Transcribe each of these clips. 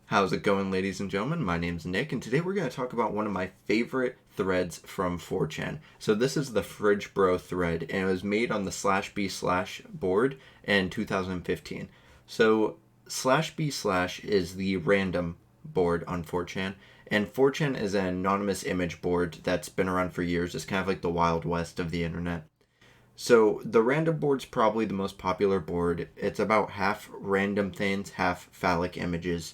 How's it going, ladies and gentlemen? My name's Nick, and today we're going to talk about one of my favorite threads from 4chan. So this is the Fridgebro thread, and it was made on the /b/ board in 2015. So /b/ is the random board on 4chan, and 4chan is an anonymous image board that's been around for years. It's kind of like the Wild West of the internet. So the random board's probably the most popular board. It's about half random things, half phallic images.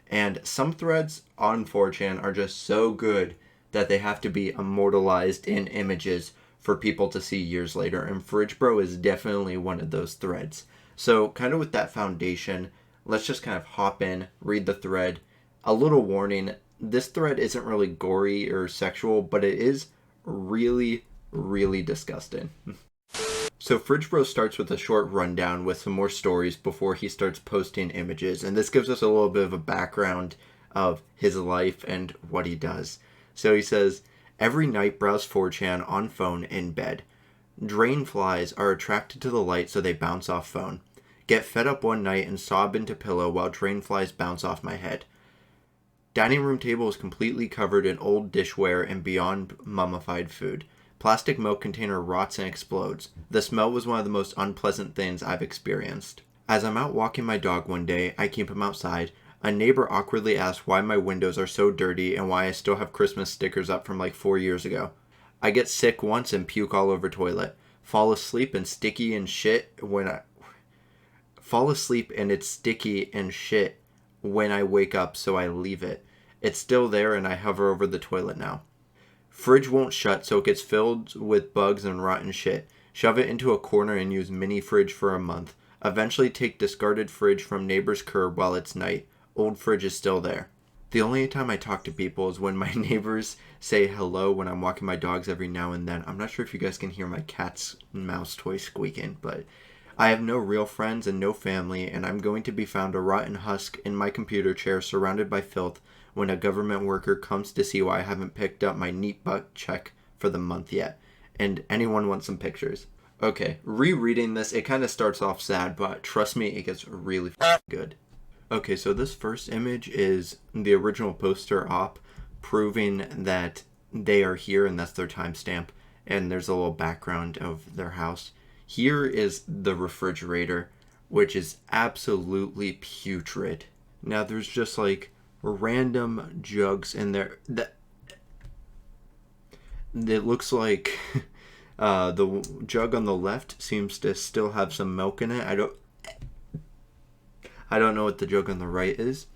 And some threads on 4chan are just so good that they have to be immortalized in images for people to see years later. And Fridgebro is definitely one of those threads. So kind of with that foundation, let's just kind of hop in, read the thread. A little warning, this thread isn't really gory or sexual, but it is really, really disgusting. So Fridgebro starts with a short rundown with some more stories before he starts posting images, and this gives us a little bit of a background of his life and what he does. So he says, every night browse 4chan on phone in bed. Drain flies are attracted to the light so they bounce off phone. Get fed up one night and sob into pillow while drain flies bounce off my head. Dining room table is completely covered in old dishware and beyond mummified food. Plastic milk container rots and explodes. The smell was one of the most unpleasant things I've experienced. As I'm out walking my dog one day, I keep him outside. A neighbor awkwardly asks why my windows are so dirty and why I still have Christmas stickers up from like 4 years ago. I get sick once and puke all over toilet. Fall asleep and sticky and shit when I... Fall asleep and it's sticky and shit when I wake up, so I leave it. It's still there and I hover over the toilet now. Fridge won't shut, so it gets filled with bugs and rotten shit. Shove it into a corner and use mini fridge for a month. Eventually take discarded fridge from neighbor's curb while it's night. Old fridge is still there. The only time I talk to people is when my neighbors say hello when I'm walking my dogs every now and then. I'm not sure if you guys can hear my cat's mouse toy squeaking, but I have no real friends and no family, and I'm going to be found a rotten husk in my computer chair surrounded by filth when a government worker comes to see why I haven't picked up my neat butt check for the month yet. And anyone wants some pictures? Okay, rereading this, it kind of starts off sad, but trust me, it gets really good. Okay, so this first image is the original poster op proving that they are here and that's their timestamp. And there's a little background of their house. Here is the refrigerator, which is absolutely putrid. Now there's just like random jugs in there that it looks like the jug on the left seems to still have some milk in it. I don't know what the jug on the right is.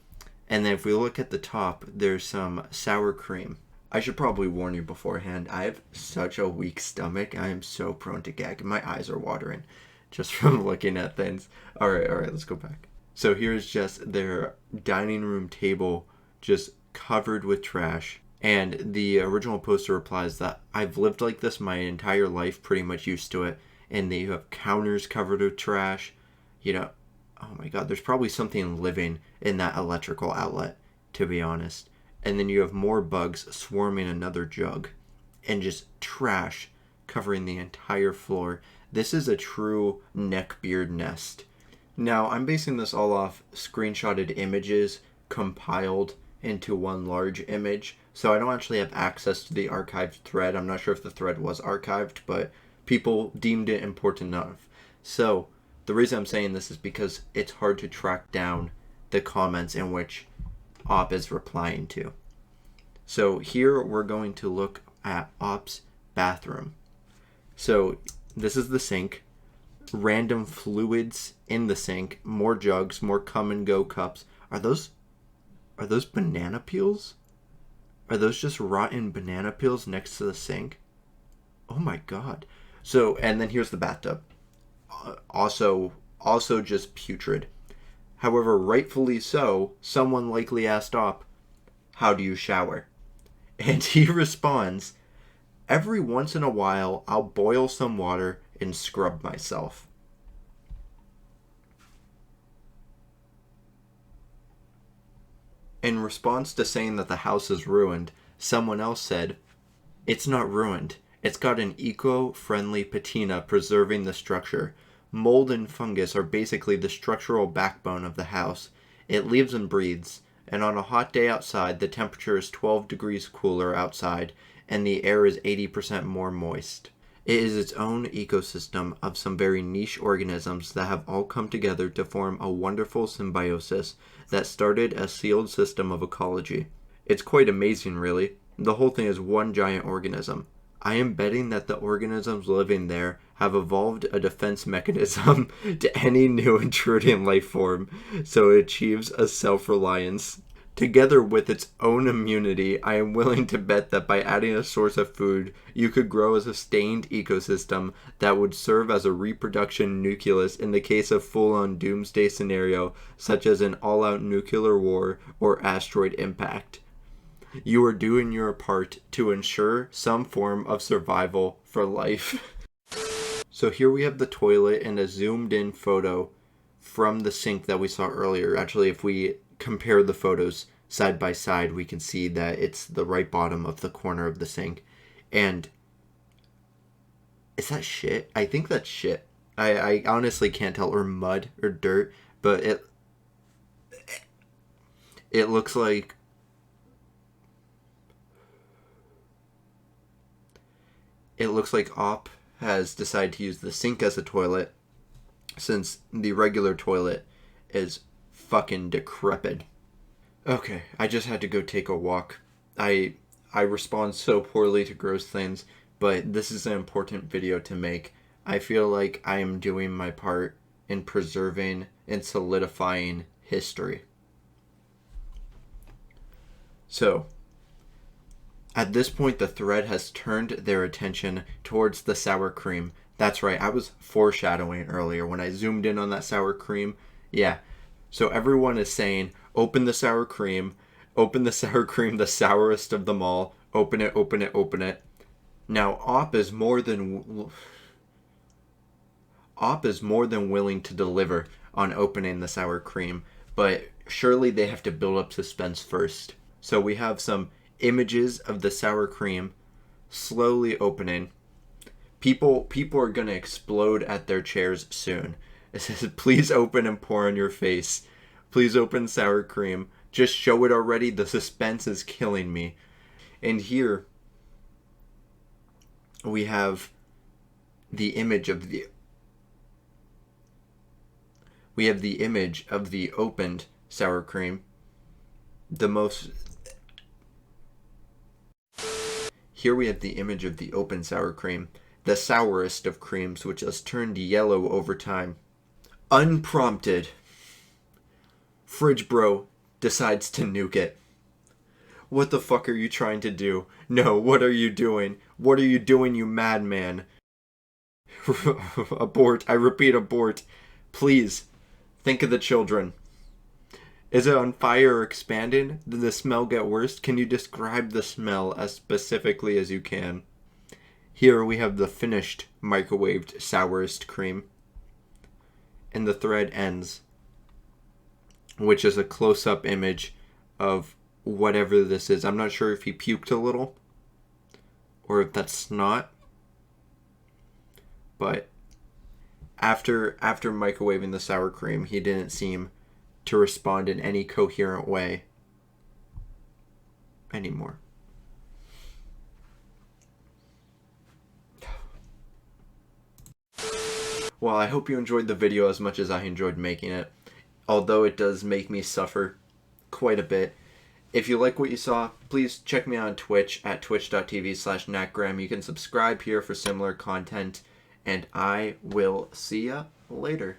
And then if we look at the top, there's some sour cream. I should probably warn you beforehand, I have such a weak stomach. I am so prone to gag. My eyes are watering just from looking at things. All right, let's go back. So here's just their dining room table just covered with trash. And the original poster replies that I've lived like this my entire life, pretty much used to it. And you have counters covered with trash. You know, oh my god, there's probably something living in that electrical outlet, to be honest. And then you have more bugs swarming another jug. And just trash covering the entire floor. This is a true neckbeard nest. Now, I'm basing this all off screenshotted images compiled into one large image, so I don't actually have access to the archived thread. I'm not sure if the thread was archived, but people deemed it important enough. So, the reason I'm saying this is because it's hard to track down the comments in which Op is replying to. So, here we're going to look at Op's bathroom. So, this is the sink. Random fluids in the sink, more jugs, more come and go cups. Are those banana peels? Are those just rotten banana peels next to the sink? Oh my god. So, and then here's the bathtub. Also just putrid. However, rightfully so, someone likely asked Op, how do you shower? And he responds, every once in a while, I'll boil some water and scrub myself. In response to saying that the house is ruined, someone else said, it's not ruined. It's got an eco-friendly patina preserving the structure. Mold and fungus are basically the structural backbone of the house. It lives and breathes. And on a hot day outside, the temperature is 12 degrees cooler outside, and the air is 80% more moist. It is its own ecosystem of some very niche organisms that have all come together to form a wonderful symbiosis that started a sealed system of ecology. It's quite amazing, really. The whole thing is one giant organism. I am betting that the organisms living there have evolved a defense mechanism to any new intruding life form, so it achieves a self-reliance. Together with its own immunity, I am willing to bet that by adding a source of food, you could grow a sustained ecosystem that would serve as a reproduction nucleus in the case of full-on doomsday scenario, such as an all-out nuclear war or asteroid impact. You are doing your part to ensure some form of survival for life. So here we have the toilet and a zoomed in photo from the sink that we saw earlier. Actually, if we compare the photos side by side, we can see that it's the right bottom of the corner of the sink. And is that shit? I think that's shit. I honestly can't tell, or mud or dirt, but it looks like Op has decided to use the sink as a toilet, since the regular toilet is fucking decrepit. Okay, I just had to go take a walk. I respond so poorly to gross things, but this is an important video to make. I feel like I am doing my part in preserving and solidifying history. So, at this point, the thread has turned their attention towards the sour cream. That's right, I was foreshadowing earlier when I zoomed in on that sour cream. Yeah, so everyone is saying, open the sour cream, the sourest of them all, open it, open it, open it. Now, Op is more than willing to deliver on opening the sour cream, but surely they have to build up suspense first. So we have some images of the sour cream slowly opening. People are gonna explode at their chairs soon. It says, please open and pour on your face. Please open sour cream. Just show it already. The suspense is killing me. And here we have the image of the opened sour cream. Here we have the image of the open sour cream, the sourest of creams, which has turned yellow over time. Unprompted, Fridgebro decides to nuke it. What the fuck are you trying to do? No, what are you doing? What are you doing, you madman? Abort. I repeat, abort. Please, think of the children. Is it on fire or expanding? Did the smell get worse? Can you describe the smell as specifically as you can? Here we have the finished microwaved sourest cream. And the thread ends, which is a close-up image of whatever this is. I'm not sure if he puked a little or if that's snot. But after microwaving the sour cream, he didn't seem to respond in any coherent way anymore. Well, I hope you enjoyed the video as much as I enjoyed making it, although it does make me suffer quite a bit. If you like what you saw, please check me out on Twitch at twitch.tv/NackGramm. You can subscribe here for similar content, and I will see ya later.